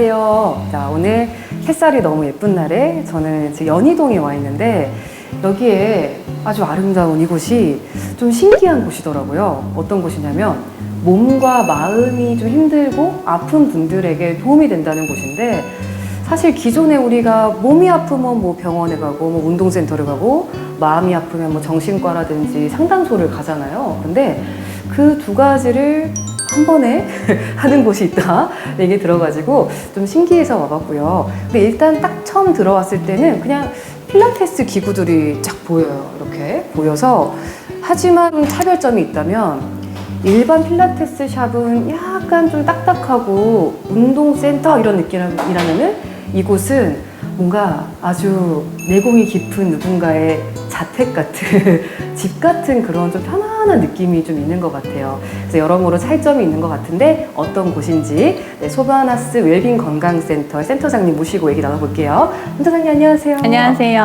안녕하세요. 자, 오늘 햇살이 너무 예쁜 날에 저는 지금 연희동에 와 있는데 여기에 아주 아름다운 이곳이 좀 신기한 곳이더라고요. 어떤 곳이냐면 몸과 마음이 좀 힘들고 아픈 분들에게 도움이 된다는 곳인데 사실 기존에 우리가 몸이 아프면 뭐 병원에 가고 뭐 운동센터를 가고 마음이 아프면 뭐 정신과라든지 상담소를 가잖아요. 근데 그 두 가지를 한 번에 하는 곳이 있다 얘기 들어가지고 좀 신기해서 와봤고요. 근데 일단 딱 처음 들어왔을 때는 그냥 필라테스 기구들이 쫙 보여요. 이렇게 보여서 하지만 차별점이 있다면 일반 필라테스 샵은 약간 좀 딱딱하고 운동센터 이런 느낌이라면은 이곳은 뭔가 아주 내공이 깊은 누군가의 자택 같은 집 같은 그런 좀 편안한 느낌이 좀 있는 것 같아요. 그래서 여러모로 차이점이 있는 것 같은데 어떤 곳인지 소바나스 웰빙 건강센터 센터장님 모시고 얘기 나눠볼게요. 센터장님 안녕하세요. 안녕하세요.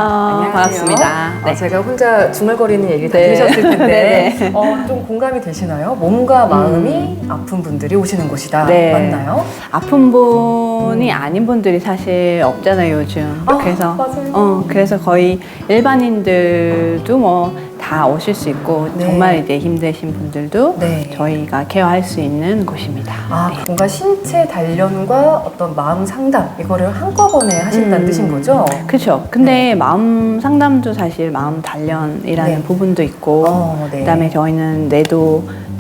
반갑습니다. 네. 제가 혼자 중얼거리는 얘기 다 네. 들으셨을 텐데 네. 좀 공감이 되시나요? 몸과 마음이 아픈 분들이 오시는 곳이다. 네. 맞나요? 아픈 분이 아닌 분들이 사실 없잖아요, 요즘. 그래서 맞아요. 그래서 거의 일반인들도 뭐 다 오실 수 있고 네. 정말 이제 힘드신 분들도 네. 저희가 케어할 수 있는 곳입니다. 네. 뭔가 신체 단련과 어떤 마음 상담 이거를 한꺼번에 하신다는 뜻인 거죠? 그렇죠. 근데 마음 상담도 사실 마음 단련이라는 네. 부분도 있고 네. 그다음에 저희는 뇌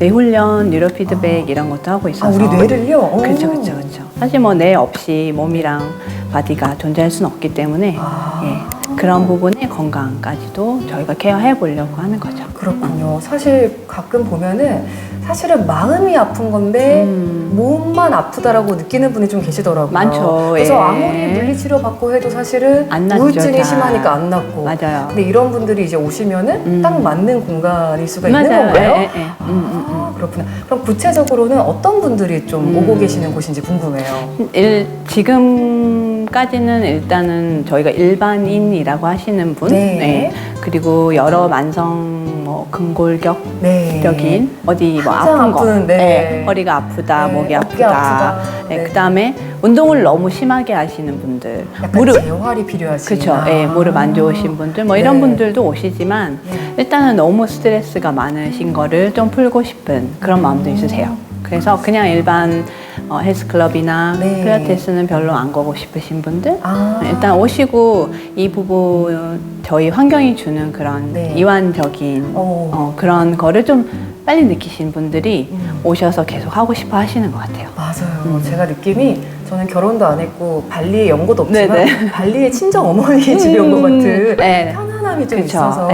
훈련, 뉴로 피드백 이런 것도 하고 있어서 우리 뇌를요? 그렇죠. 사실 뭐 뇌 없이 몸이랑 바디가 존재할 수는 없기 때문에 그런 부분의 건강까지도 저희가 케어해 보려고 하는 거죠. 그렇군요. 사실 가끔 보면은 사실은 마음이 아픈 건데 몸만 아프다라고 느끼는 분이 좀 계시더라고요. 많죠. 그래서 아무리 물리치료 받고 해도 사실은 안 낫죠, 우울증이 다. 심하니까 안 낫고. 맞아요. 근데 이런 분들이 이제 오시면은 딱 맞는 공간일 수가 있는 맞아요. 건가요? 그렇구나. 그럼 구체적으로는 어떤 분들이 좀 오고 계시는 곳인지 궁금해요. 지금까지는 일단은 저희가 일반인이라고 하시는 분, 네. 그리고 여러 만성 뭐 근골격적인 네. 어디 뭐 가장 아픈 거, 아픈, 네. 허리가 아프다, 네, 목이 어깨 아프다, 네. 그다음에 운동을 너무 심하게 하시는 분들, 약간 재활이 필요하신. 그렇죠. 무릎 안 좋으신 분들, 뭐 이런 분들도 오시지만 일단은 너무 스트레스가 많으신 거를 좀 풀고 싶은 그런 마음도 있으세요. 그래서 그냥 일반 헬스클럽이나 필라테스는 별로 안 가고 싶으신 분들 일단 오시고 이 부분 저희 환경이 주는 그런 이완적인 그런 거를 좀 빨리 느끼신 분들이 오셔서 계속 하고 싶어 하시는 것 같아요. 맞아요. 제가 느낌이 저는 결혼도 안 했고 발리에 연고도 없지만 발리에 친정 어머니 집에 온 것 같은 편안함이 좀 있어서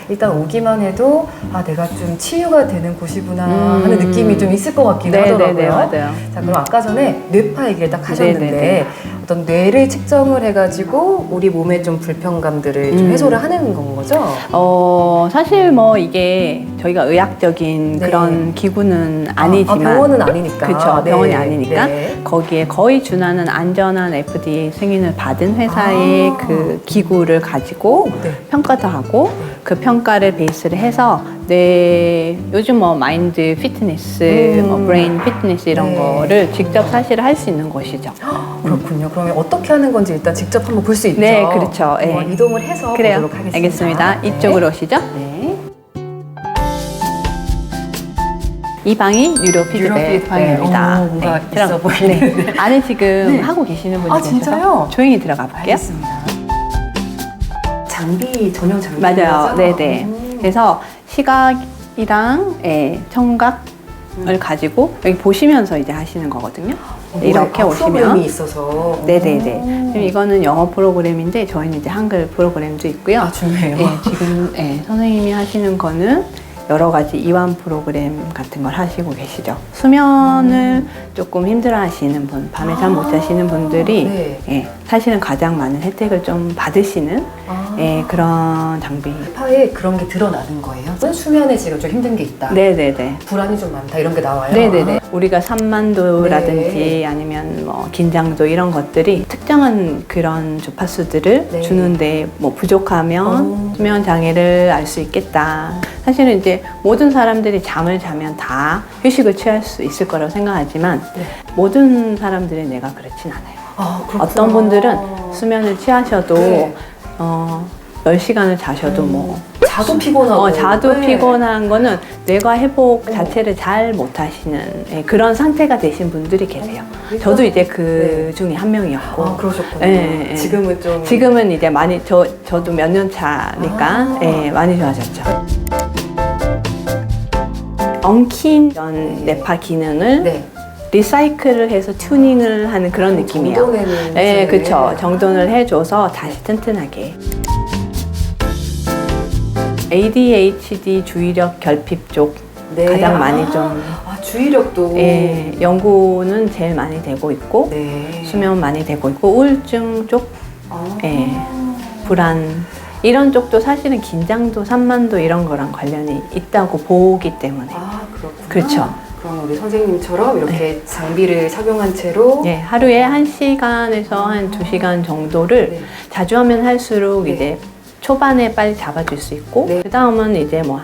일단 오기만 해도 내가 좀 치유가 되는 곳이구나 하는 느낌이 좀 있을 것 같기도 하더라고요. 맞아요. 자, 그럼 아까 전에 뇌파 얘기를 딱 하셨는데 어떤 뇌를 측정을 해가지고 우리 몸의 좀 불편감들을 좀 해소를 하는 건 거죠? 사실 뭐 이게 저희가 의학적인 그런 기구는 아니지만 병원은 아니니까. 그렇죠. 병원이 아니니까 거기에 거의 준하는 안전한 FDA 승인을 받은 회사의 그 기구를 가지고 평가도 하고 그 평가를 베이스를 해서 요즘 뭐 마인드 피트니스, 뭐 브레인 피트니스 이런 거를 직접 사실 할 수 있는 곳이죠. 그렇군요. 그러면 어떻게 하는 건지 일단 직접 한번 볼 수 있죠? 네, 그렇죠. 이동을 해서 보도록 하겠습니다. 알겠습니다. 이쪽으로 오시죠. 이 방이 뉴로 피드백 방입니다. 뭔가 있어 보이네. 안에 지금 하고 계시는 분이 계셔서 진짜요? 조용히 들어가 볼게요. 알겠습니다. 전용 장비. 맞아요. 네네. 그래서 시각이랑 청각을 가지고 여기 보시면서 이제 하시는 거거든요. 이렇게 오시면 프로그램이 있어서. 네네네. 지금 이거는 영어 프로그램인데 저희는 이제 한글 프로그램도 있고요. 중요해요. 지금 선생님이 하시는 거는 여러 가지 이완 프로그램 같은 걸 하시고 계시죠. 수면을 조금 힘들어 하시는 분, 밤에 잠 못 자시는 분들이 사실은 가장 많은 혜택을 좀 받으시는 그런 장비. 파에 그런 게 드러나는 거예요? 수면에 지금 좀 힘든 게 있다. 네네네. 불안이 좀 많다 이런 게 나와요? 네네네. 우리가 산만도라든지 아니면 뭐 긴장도 이런 것들이 특정한 그런 주파수들을 주는데 뭐 부족하면 수면 장애를 알 수 있겠다. 사실은 이제 모든 사람들이 잠을 자면 다 휴식을 취할 수 있을 거라고 생각하지만 모든 사람들의 뇌가 그렇진 않아요. 그렇구나. 어떤 분들은 수면을 취하셔도 네. 10시간을 자셔도 뭐 자도 피곤하고. 자도 네. 피곤한 거는 뇌가 회복 자체를 잘 못하시는 그런 상태가 되신 분들이 계세요. 저도 이제 그 중에 한 명이었고. 그러셨구나. 예. 지금은 좀. 지금은 이제 많이 저도 몇 년 차니까 많이 좋아졌죠. 엉킨 이런 뇌파 기능을 네. 리사이클을 해서 튜닝을 하는 그런 느낌이에요. 정돈해는. 네, 그렇죠. 정돈을 해줘서 다시 튼튼하게. ADHD 주의력 결핍 쪽 네. 가장 많이 좀 주의력도. 연구는 제일 많이 되고 있고 네. 수면 많이 되고 있고 우울증 쪽 아. 불안 이런 쪽도 사실은 긴장도 산만도 이런 거랑 관련이 있다고 보기 때문에 그렇구나. 그렇죠. 그럼 우리 선생님처럼 이렇게 장비를 착용한 채로. 하루에 1시간에서 한 2시간 정도를 네. 자주 하면 할수록 네. 이제 초반에 빨리 잡아줄 수 있고 네. 그 다음은 이제 뭐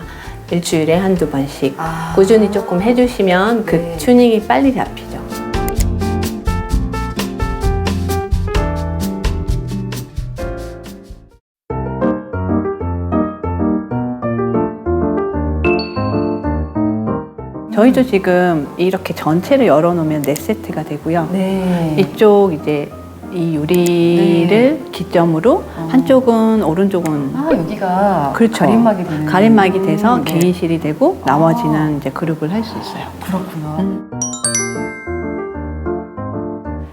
일주일에 한두 번씩 아. 꾸준히 조금 해주시면 그 네. 튜닝이 빨리 잡히죠. 저희도 지금 이렇게 전체를 열어놓으면 4세트가 되고요. 네. 이쪽 이제 이 유리를 기점으로 한쪽은 오른쪽은 여기가 그렇죠. 가림막이 되는. 가림막이 돼서 네. 개인실이 되고 나머지는 이제 그룹을 할 수 있어요. 그렇구나.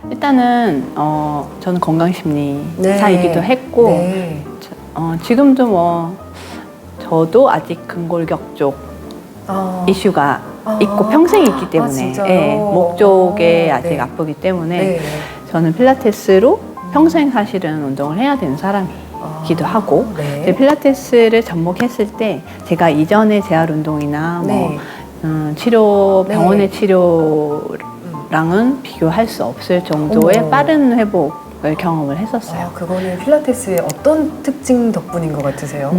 일단은 저는 네. 건강심리사이기도 했고 네. 지금도 뭐 저도 아직 근골격 쪽 이슈가 있고 평생 있기 때문에 진짜요? 목 쪽에 아직 네. 아프기 때문에 네. 저는 필라테스로 평생 사실은 운동을 해야 되는 사람이기도 하고 네. 근데 필라테스를 접목했을 때 제가 이전의 재활 운동이나 네. 치료 네. 병원의 치료랑은 비교할 수 없을 정도의 어머. 빠른 회복을 경험을 했었어요. 그거는 필라테스의 어떤 특징 덕분인 것 같으세요?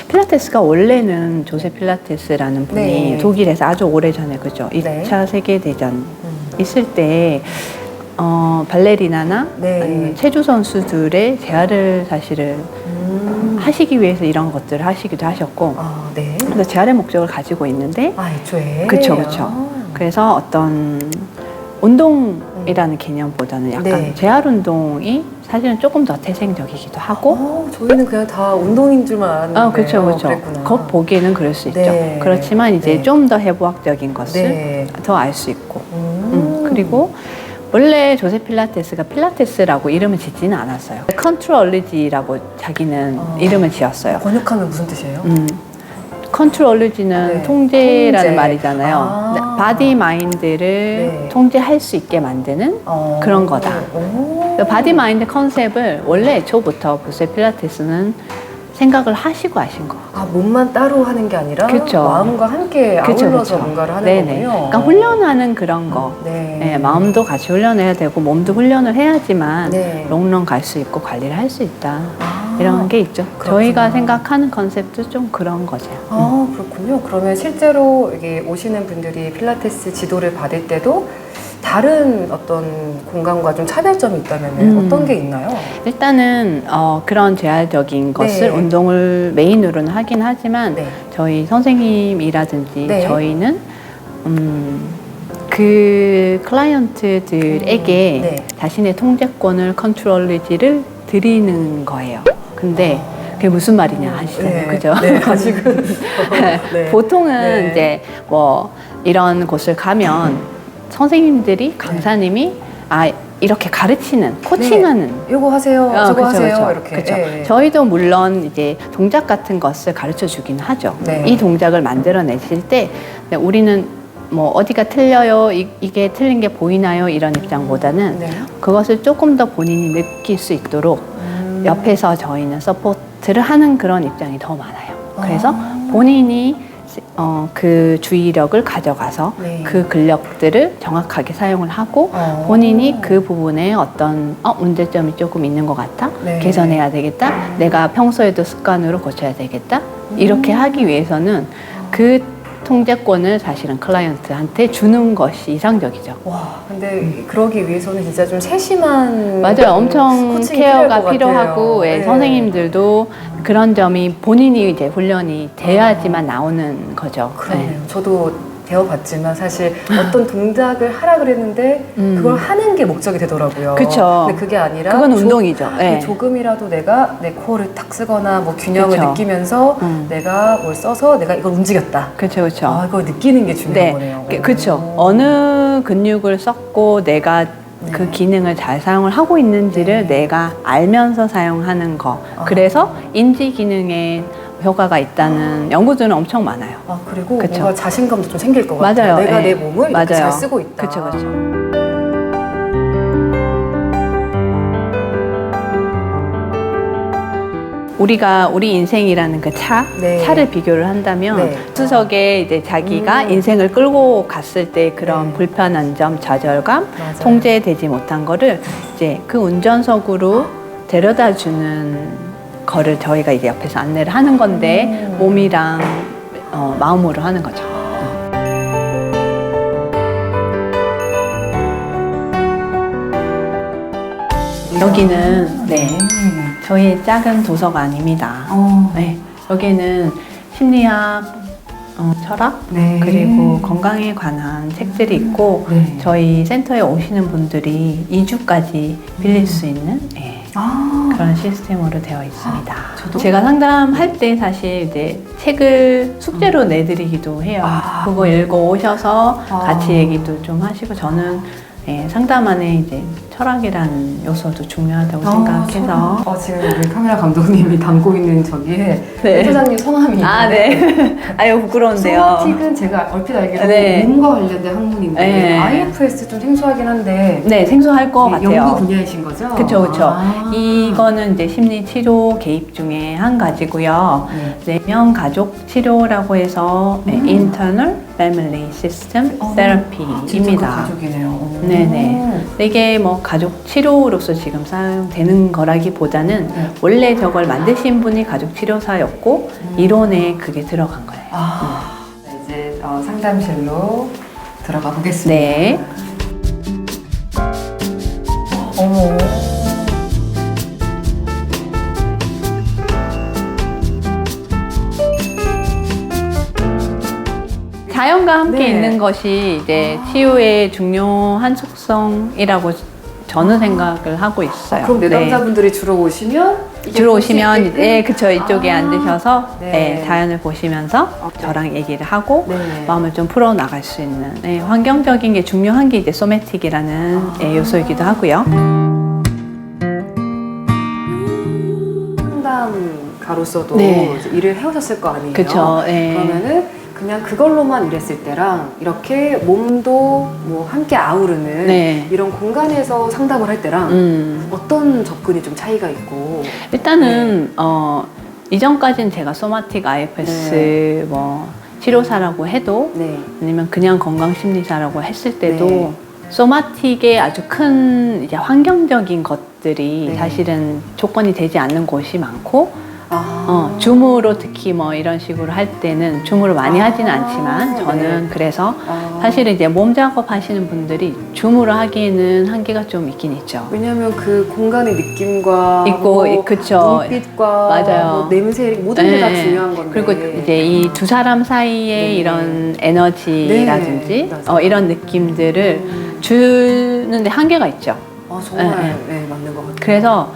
필라테스가 원래는 조세 필라테스라는 분이 네. 독일에서 아주 오래전에 그죠. 네. 2차 세계대전 있을 때 발레리나나 네. 아니면 체조 선수들의 재활을 사실은 하시기 위해서 이런 것들을 하시기도 하셨고 네. 그래서 재활의 목적을 가지고 있는데 애초에. 그쵸. 그래서 어떤 운동이라는 개념보다는 약간 네. 재활 운동이 사실은 조금 더 태생적이기도 하고 저희는 그냥 다 운동인 줄만 알았는데. 그렇죠. 그랬구나. 겉 보기에는 그럴 수 있죠. 네. 그렇지만 이제 네. 좀 더 해부학적인 것을 네. 더 알 수 있고 그리고 원래 조세 필라테스가 필라테스라고 이름을 짓지는 않았어요. 컨트롤리지라고 자기는 이름을 지었어요. 번역하면 무슨 뜻이에요? 컨트롤리지는 네. 통제라는 통제. 말이잖아요. 바디 마인드를 네. 통제할 수 있게 만드는 그런 거다. 바디 마인드 컨셉을 원래 애초부터 조세 필라테스는 생각을 하시고 하신 거. 몸만 따로 하는 게 아니라 그쵸. 마음과 함께 그쵸, 아울러서 그쵸. 뭔가를 하는 네네. 거군요. 그러니까 훈련하는 그런 거. 네. 마음도 같이 훈련해야 되고 몸도 훈련을 해야지만 네. 롱런 갈 수 있고 관리를 할 수 있다. 아, 이런 게 있죠. 그렇구나. 저희가 생각하는 컨셉도 좀 그런 거죠. 그렇군요. 그러면 실제로 여기 오시는 분들이 필라테스 지도를 받을 때도 다른 어떤 공간과 좀 차별점이 있다면 어떤 게 있나요? 일단은 그런 재활적인 것을 네. 운동을 메인으로는 하긴 하지만 네. 저희 선생님이라든지 네. 저희는 그 클라이언트들에게 네. 자신의 통제권을 컨트롤리지를 드리는 거예요. 근데 그게 무슨 말이냐 하시잖아요. 그죠? 네, 아직은. 네. 보통은 네. 이제 뭐 이런 곳을 가면 선생님들이 강사님이 이렇게 가르치는 코칭하는 요거 하세요, 저거 그쵸, 하세요, 그쵸. 이렇게. 그쵸. 네. 저희도 물론 이제 동작 같은 것을 가르쳐 주긴 하죠. 네. 이 동작을 만들어내실 때 우리는 뭐 어디가 틀려요, 이게 틀린 게 보이나요 이런 입장보다는 네. 그것을 조금 더 본인이 느낄 수 있도록 옆에서 저희는 서포트를 하는 그런 입장이 더 많아요. 그래서 본인이 그 주의력을 가져가서 네. 그 근력들을 정확하게 사용을 하고 본인이 그 부분에 어떤 문제점이 조금 있는 것 같아 네. 개선해야 되겠다 내가 평소에도 습관으로 고쳐야 되겠다 이렇게 하기 위해서는 그 통제권을 사실은 클라이언트한테 주는 것이 이상적이죠. 와, 근데 그러기 위해서는 진짜 좀 세심한 맞아요. 엄청 코칭이 케어가 필요할 것 필요하고 같아요. 예, 네. 선생님들도 그런 점이 본인이 이제 훈련이 돼야지만 나오는 거죠. 그러네요. 네. 저도 배워봤지만 사실 어떤 동작을 하라 그랬는데 그걸 하는 게 목적이 되더라고요. 그쵸. 근데 그게 아니라 그건 운동이죠. 네. 조금이라도 내가 내 코어를 탁 쓰거나 뭐 균형을 그쵸. 느끼면서 내가 뭘 써서 내가 이걸 움직였다. 그렇죠, 그렇죠. 아, 이걸 느끼는 게 중요한 네, 거네요. 그렇죠. 어느 근육을 썼고 내가 그 기능을 잘 사용을 하고 있는지를 내가 알면서 사용하는 거. 그래서 인지 기능에 효과가 있다는 연구들은 엄청 많아요. 아, 그리고 그쵸. 뭔가 자신감도 좀 생길 것 같아요. 맞아요. 내가 네. 내 몸을 이렇게 잘 쓰고 있다. 그렇죠, 그렇죠. 우리가 우리 인생이라는 그 네. 차를 비교를 한다면 네. 수석에 이제 자기가 인생을 끌고 갔을 때 그런 네. 불편한 점, 좌절감, 맞아요. 통제되지 못한 거를 이제 그 운전석으로 데려다 주는 거를 저희가 이제 옆에서 안내를 하는 건데 몸이랑 마음으로 하는 거죠. 여기는 네. 저희의 작은 도서관입니다. 네, 여기는 심리학, 철학, 네. 그리고 건강에 관한 책들이 있고 네. 저희 센터에 오시는 분들이 2주까지 빌릴 수 있는 예, 아, 그런 시스템으로 되어 있습니다. 저도- 제가 상담할 때 사실 이제 책을 숙제로 내드리기도 해요. 아. 그거 읽어 오셔서 아. 같이 얘기도 좀 하시고 저는 예, 상담 안에 이제 철학이라는 요소도 중요하다고 생각해서 지금 우리 카메라 감독님이 담고 있는 저기에 네. 회장님 성함이 아, 있는데 네. 아유, 부끄러운데요. 소마틱은 제가 얼핏 알기로 네. 몸과 관련된 학문인데 네. IFS 좀 생소하긴 한데 네, 생소할 것 같아요. 연구 분야이신 거죠? 그쵸, 그쵸. 아. 이거는 이제 심리 치료 개입 중에 한 가지고요. 내면 가족 치료라고 해서 Internal Family System 진짜 그 Therapy입니다. 가족이네요. 네네. 이게 뭐 가족 치료로서 지금 사용되는 거라기보다는 원래 저걸 만드신 분이 가족 치료사였고 이론에 그게 들어간 거예요. 이제 상담실로 들어가 보겠습니다. 네. 어머. 자연과 함께 네. 있는 것이 이제 치유의 중요한 속성이라고 저는 생각을 하고 있어요. 그럼 네. 내담자분들이 주로 오시면 이게 들어오시면 볼수 있게끔? 네, 그쵸. 이쪽에 앉으셔서 네. 네, 자연을 보시면서 저랑 얘기를 하고 네. 마음을 좀 풀어 나갈 수 있는 네, 환경적인 게 중요한 게 이제 소매틱이라는 네, 요소이기도 하고요. 상담가로서도 네. 이제 일을 해오셨을 거 아니에요? 그쵸. 네. 그러면은 그냥 그걸로만 일했을 때랑 이렇게 몸도 뭐 함께 아우르는 네. 이런 공간에서 상담을 할 때랑 어떤 접근이 좀 차이가 있고 일단은 이전까지는 제가 소마틱 IFS 뭐 치료사라고 해도 네. 아니면 그냥 건강심리사라고 했을 때도 네. 소마틱의 아주 큰 이제 환경적인 것들이 네. 사실은 조건이 되지 않는 곳이 많고 아. 줌으로 특히 뭐 이런 식으로 할 때는 줌으로 많이 하지는 않지만 저는 네. 그래서 아. 사실은 이제 몸 작업 하시는 분들이 줌으로 하기에는 한계가 좀 있긴 있죠. 왜냐하면 그 공간의 느낌과 있고, 뭐 그쵸. 눈빛과 맞아요. 뭐 냄새 모든 게 다 네. 중요한 건데 그리고 이제 이 두 사람 사이의 네. 이런 에너지라든지 네, 맞아요. 이런 느낌들을 주는데 한계가 있죠. 정말 네, 네, 맞는 것 같아요. 그래서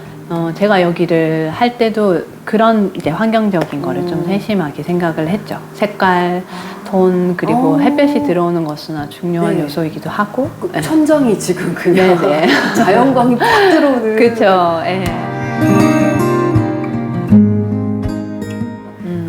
제가 여기를 할 때도 그런 이제 환경적인 거를 좀 세심하게 생각을 했죠. 색깔, 톤, 그리고 햇볕이 들어오는 것은 아주 중요한 네. 요소이기도 하고. 그 네. 천정이 지금 그냥 네네. 자연광이 팍 들어오는 그쵸. 예.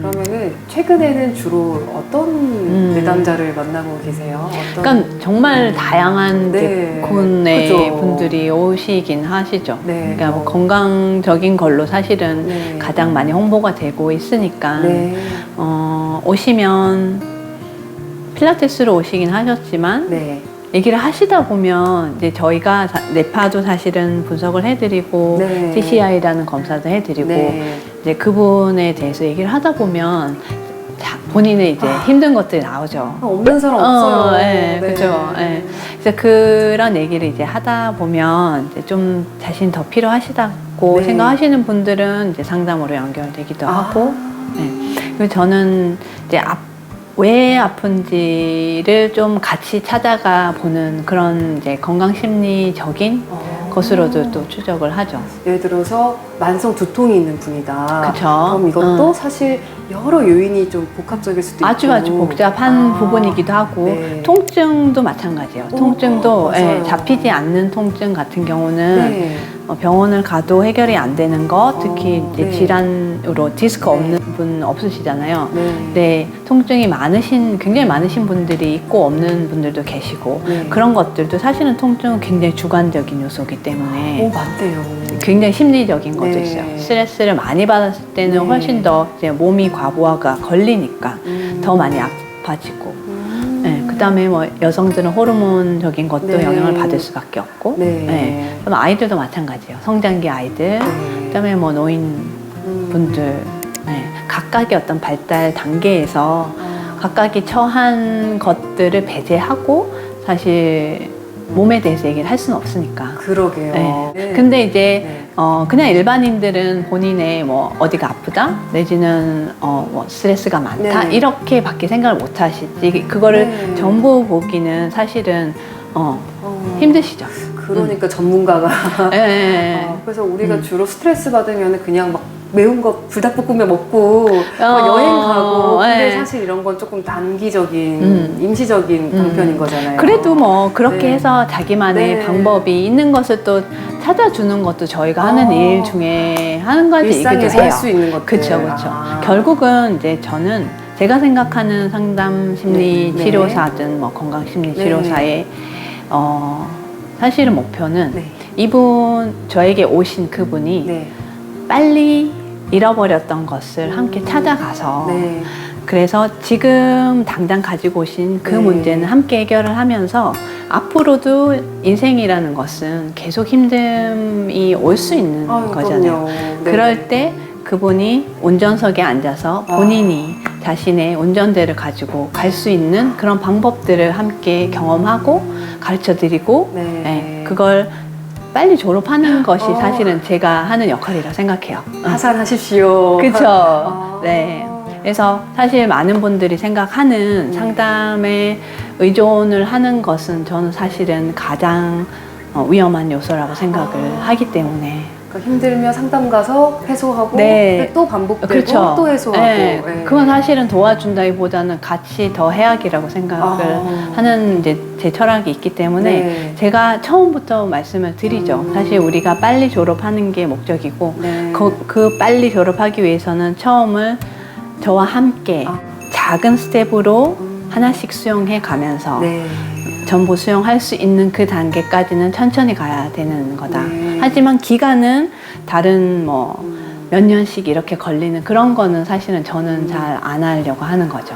그러면은 최근에는 주로 어떤 내담자를 만나고 계세요? 어떤... 그러니까 정말 다양한 네. 군의 그죠. 분들이 오시긴 하시죠. 네. 그러니까 뭐 건강적인 걸로 사실은 네. 가장 많이 홍보가 되고 있으니까 네. 오시면 필라테스로 오시긴 하셨지만 네. 얘기를 하시다 보면 이제 저희가 뇌파도 사실은 분석을 해드리고 네. TCI라는 검사도 해드리고 네. 이제 그분에 대해서 얘기를 하다 보면 본인의 이제 힘든 것들이 나오죠. 없는 사람 없어요. 네, 네. 그죠. 네. 그래서 그런 얘기를 이제 하다 보면 이제 좀 자신 더 필요하시다고 네. 생각하시는 분들은 이제 상담으로 연결되기도 하고, 네. 그리고 저는 이제 왜 아픈지를 좀 같이 찾아가 보는 그런 이제 건강심리적인 것으로도 또 추적을 하죠. 예를 들어서 만성 두통이 있는 분이다. 그쵸. 그럼 이것도 사실 여러 요인이 좀 복합적일 수도 있고 아주 복잡한 부분이기도 하고 네. 통증도 마찬가지예요. 통증도 맞아요. 잡히지 않는 통증 같은 경우는 네. 병원을 가도 해결이 안 되는 것, 특히 이제 네. 질환으로 디스크 네. 없는 분 없으시잖아요. 네. 네, 통증이 굉장히 많으신 분들이 있고 없는 분들도 계시고 네. 그런 것들도 사실은 통증은 굉장히 주관적인 요소이기 때문에 맞대요. 굉장히 심리적인 것도 네. 있어요. 스트레스를 많이 받았을 때는 네. 훨씬 더 이제 몸이 과부하가 걸리니까 더 많이 아파지고. 네, 그다음에 뭐 여성들은 호르몬적인 것도 네. 영향을 받을 수밖에 없고, 네. 그럼 아이들도 마찬가지예요. 성장기 아이들, 네. 그다음에 뭐 노인분들, 각각의 어떤 발달 단계에서 각각이 처한 것들을 배제하고 사실 몸에 대해서 얘기를 할 수는 없으니까. 그러게요. 네. 네. 근데 이제 네. 그냥 일반인들은 본인의 뭐 어디가 아프다 내지는 뭐 스트레스가 많다 네. 이렇게밖에 생각을 못 하시지 그거를 네. 전부 보기는 사실은 힘드시죠. 그러니까 전문가가 예. 그래서 우리가 주로 스트레스 받으면 그냥 막 매운 거 불닭볶음면 먹고 막 여행 가고 근데 네. 사실 이런 건 조금 단기적인 임시적인 방편인 거잖아요. 그래도 뭐 그렇게 네. 해서 자기만의 네. 방법이 있는 것을 또 찾아주는 것도 저희가 하는 일 중에 한 가지이기도 일상에서 해요. 할 수 있는 것들. 그렇죠, 그렇죠. 결국은 이제 저는 제가 생각하는 상담 심리 네. 치료사든 뭐 건강 심리 네. 치료사의 사실은 목표는 네. 이분 저에게 오신 그분이 네. 빨리 잃어버렸던 것을 함께 찾아가서 네. 그래서 지금 당장 가지고 오신 그 네. 문제는 함께 해결을 하면서 앞으로도 인생이라는 것은 계속 힘듦이 올 수 있는 거잖아요. 그럼요. 네. 그럴 때 그분이 운전석에 앉아서 본인이 자신의 운전대를 가지고 갈 수 있는 그런 방법들을 함께 경험하고 가르쳐 드리고 네. 그걸 빨리 졸업하는 것이 사실은 제가 하는 역할이라고 생각해요. 하산하십시오. 그렇죠. 네. 그래서 사실 많은 분들이 생각하는 상담에 의존을 하는 것은 저는 사실은 가장 위험한 요소라고 생각을 하기 때문에. 그러니까 힘들면 상담 가서 해소하고 네. 근데 또 반복되고 그렇죠. 또 해소하고 네. 네. 그건 사실은 도와준다기보다는 같이 더 해야기라고 생각을 하는 이제 제 철학이 있기 때문에 네. 제가 처음부터 말씀을 드리죠. 사실 우리가 빨리 졸업하는 게 목적이고 네. 그 빨리 졸업하기 위해서는 처음을 저와 함께 작은 스텝으로 하나씩 수용해 가면서 네. 전부 수용할 수 있는 그 단계까지는 천천히 가야 되는 거다. 네. 하지만 기간은 다른 뭐 몇 년씩 이렇게 걸리는 그런 거는 사실은 저는 잘 안 하려고 하는 거죠.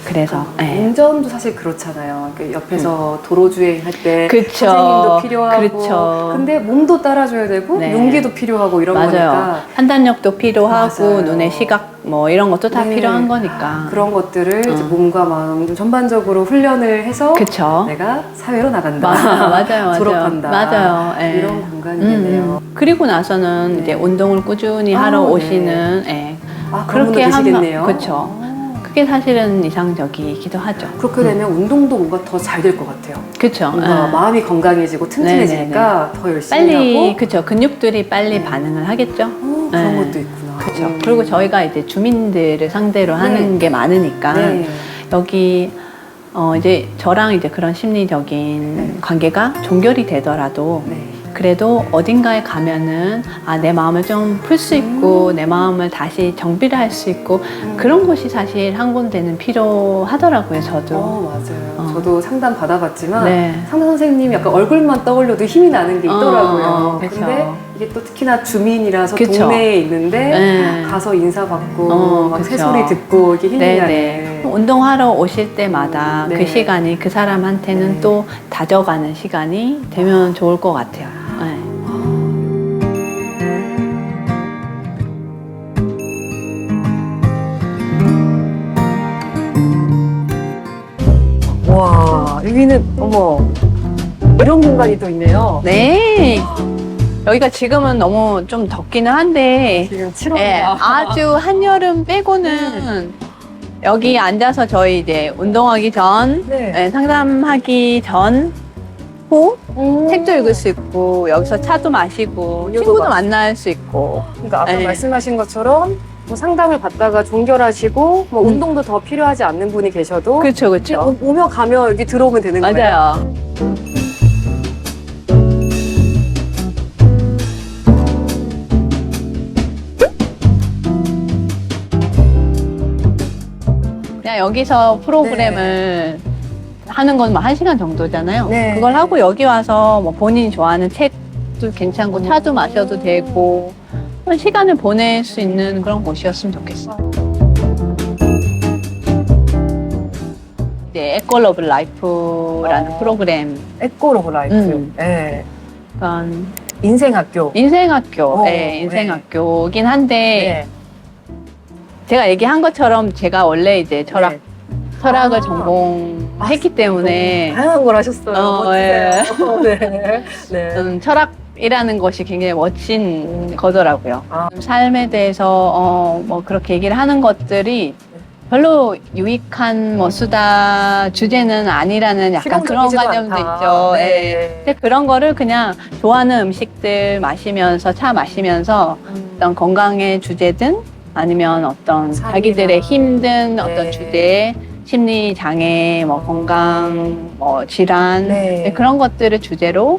그래서 네. 운전도 사실 그렇잖아요. 그 옆에서 도로 주행할 때 그쵸. 선생님도 필요하고 그렇죠. 근데 몸도 따라줘야 되고 네. 용기도 필요하고 이런 맞아요. 거니까 판단력도 필요하고 맞아요. 눈의 시각 뭐 이런 것도 다 네. 필요한 거니까. 그런 것들을 이제 몸과 마음 좀 전반적으로 훈련을 해서 그쵸. 내가 사회로 나간다. 맞아요. 졸업한다. 맞아요. 예. 이런 공간이겠네요. 그리고 나서는 네. 이제 운동을 꾸준히 하러 네. 오시는 예. 그런 분도 계시겠네요. 그렇죠. 그게 사실은 이상적이기도 하죠. 그렇게 되면 운동도 뭔가 더 잘 될 것 같아요. 그렇죠. 뭔가 마음이 건강해지고 튼튼해지니까 더 열심히 빨리 하고 그렇죠. 근육들이 빨리 반응을 하겠죠. 그런 네. 것도 있구나. 그렇죠. 그리고 저희가 이제 주민들을 상대로 하는 게 많으니까 네. 여기 이제 저랑 이제 그런 심리적인 관계가 종결이 되더라도 네. 그래도 어딘가에 가면은 내 마음을 좀 풀 수 있고 내 마음을 다시 정비를 할 수 있고 그런 곳이 사실 한 군데는 필요하더라고요. 저도. 맞아요. 저도 상담 받아봤지만 네. 상담 선생님이 약간 얼굴만 떠올려도 힘이 나는 게 있더라고요. 그쵸. 근데 이게 또 특히나 주민이라서 그쵸. 동네에 있는데 네. 가서 인사받고 막 그쵸. 새소리 듣고 이게 힘이 네네. 나네. 운동하러 오실 때마다 네. 그 시간이 그 사람한테는 네. 또 다져가는 시간이 되면 좋을 것 같아요. 네. 여기는 어머 이런 공간이 또 있네요. 네. 여기가 지금은 너무 좀 덥기는 한데 지금 7월이야. 예, 아주 한여름 빼고는 여기 앉아서 저희 이제 운동하기 전, 네. 예, 상담하기 전, 후 책도 읽을 수 있고 여기서 차도 마시고 음료도 친구도 마시고. 만날 수 있고. 그러니까 아까 네. 말씀하신 것처럼 뭐 상담을 받다가 종결하시고 뭐 운동도 더 필요하지 않는 분이 계셔도 그렇죠, 그냥 그렇죠. 오며 가며 여기 들어오면 되는 거예요. 맞아요. 그냥 여기서 프로그램을 하는 건 뭐 1시간 정도잖아요. 네. 그걸 하고 여기 와서 뭐 본인이 좋아하는 책도 괜찮고 차도 마셔도 되고 그런 시간을 보낼 수 있는 그런 곳이었으면 좋겠어요. 이제 에컬러브 라이프라는 프로그램, 에코 로브 라이프. 음. 네. 그런 인생학교. 인생학교, 네. 네, 인생학교긴 한데 네. 제가 얘기한 것처럼 제가 원래 이제 철학을 아. 전공했기 때문에 다양한 걸 하셨어요. 멋지세요. 네. 네. 철학이라는 것이 굉장히 멋진 거더라고요. 아. 삶에 대해서 뭐 그렇게 얘기를 하는 것들이 별로 유익한 뭐 수다 주제는 아니라는 약간 그런 실용적이지도 관념도 않다. 있죠. 예. 네. 근데 그런 거를 그냥 좋아하는 음식들 마시면서 차 마시면서 어떤 건강의 주제든 아니면 어떤 삶이나. 자기들의 힘든 네. 어떤 주제, 심리 장애, 뭐 건강, 뭐 질환 네. 그런 것들을 주제로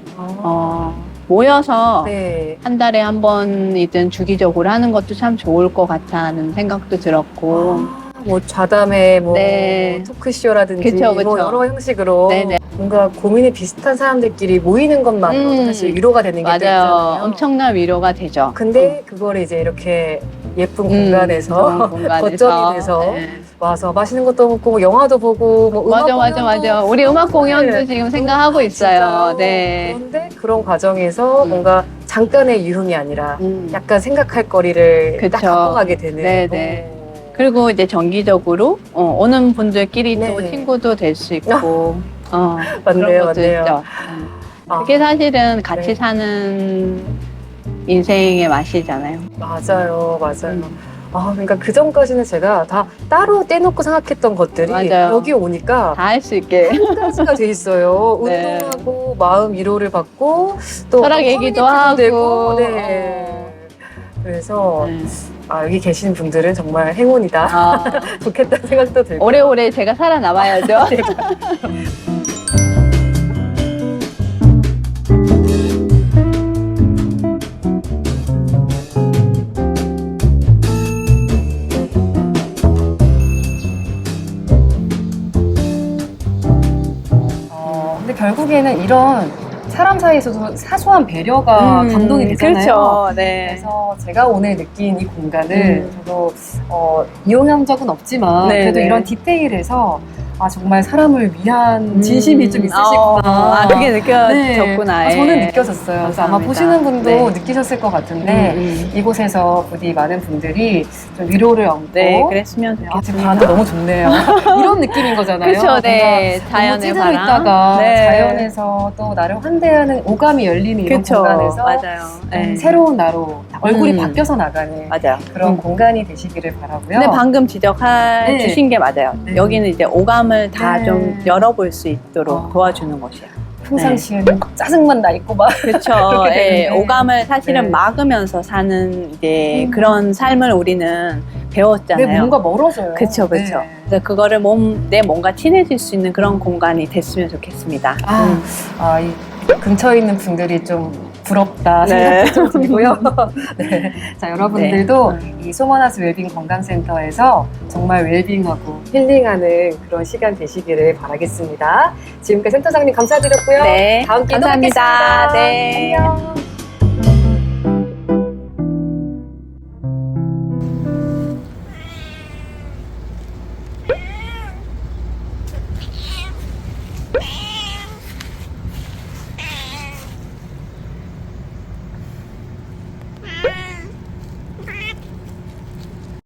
모여서 네. 한 달에 한 번이든 주기적으로 하는 것도 참 좋을 것 같다는 생각도 들었고. 뭐 좌담회, 뭐 네. 토크쇼라든지 그쵸, 그쵸. 뭐 여러 형식으로 네네. 뭔가 고민이 비슷한 사람들끼리 모이는 것만으로도 사실 위로가 되는 게 또 맞아요. 있잖아요. 엄청난 위로가 되죠. 근데 그걸 이제 이렇게 예쁜 공간에서 좋은 공간에서. 거점이 돼서 네. 와서 맛있는 것도 먹고 뭐 영화도 보고 뭐 음악 공연도 우리 음악 공연도 네. 지금 생각하고 있어요. 진짜요? 네. 그런데 그런 과정에서 뭔가 잠깐의 유흥이 아니라 약간 생각할 거리를 딱 그쵸. 갖고 가게 되는. 네네. 그리고 이제 정기적으로 오는 분들끼리 또 네. 친구도 될 수 있고 맞네요, 그런 것도 맞네요. 있죠. 아, 그게 사실은 같이 네. 사는 인생의 맛이잖아요. 맞아요, 맞아요. 아, 그러니까 그 전까지는 제가 다 따로 떼놓고 생각했던 것들이 맞아요. 여기 오니까 다 할 수 있게. 한 가지가 돼 있어요. 네. 운동하고 마음 위로를 받고 또 철학 어떤 얘기도 커뮤니티도 하고. 되고, 네. 그래서 네. 여기 계신 분들은 정말 행운이다. 아, 좋겠다는 생각도 들고. 오래오래 제가 살아남아야죠. 근데 결국에는 이런 사람 사이에서도 사소한 배려가 감동이 되잖아요. 그렇죠. 네. 그래서 제가 오늘 느낀 이 공간을 저도 이용한 적은 없지만 네, 그래도 네. 이런 디테일에서 정말 사람을 위한 진심이 좀 있으시구나. 그게 느껴졌구나. 네. 저는 느껴졌어요. 그래서 아마 감사합니다. 보시는 분도 네. 느끼셨을 것 같은데 이곳에서 부디 많은 분들이 좀 위로를 얻고 네, 그랬으면 지금 좋겠습니다. 바람도 너무 좋네요. 이런 느낌인 거잖아요. 그쵸, 네. 뭔가 자연의 너무 찌들어 바람. 있다가 네. 자연에서 또 나를 환대하는 오감이 열리는 이런 그쵸. 공간에서 맞아요. 네. 새로운 나로 얼굴이 음. 바뀌어서 나가는 맞아요. 그런 공간이 되시기를 바라고요. 근데 방금 지적해 네. 주신 게 맞아요. 네. 여기는 이제 오감을 다 네. 좀 열어볼 수 있도록 도와주는 곳이에요. 평상시에는 짜증만 나 있고 막 그렇죠. 그렇게 예, 되는데. 오감을 사실은 네. 막으면서 사는 이제 그런 삶을 우리는 배웠잖아요. 내 몸과 멀어져요. 그렇죠, 그렇죠. 네. 그래서 그거를 내 몸과 친해질 수 있는 그런 공간이 됐으면 좋겠습니다. 이 근처에 있는 분들이 좀 부럽다 네. 생각도 좀 들고요. 네. 자, 여러분들도 이 소머나스 웰빙 건강센터에서 정말 웰빙하고 힐링하는 그런 시간 되시기를 바라겠습니다. 지금까지 센터장님 감사드렸고요. 네, 다음 기회에 또 감사합니다. 뵙겠습니다. 네. 안녕.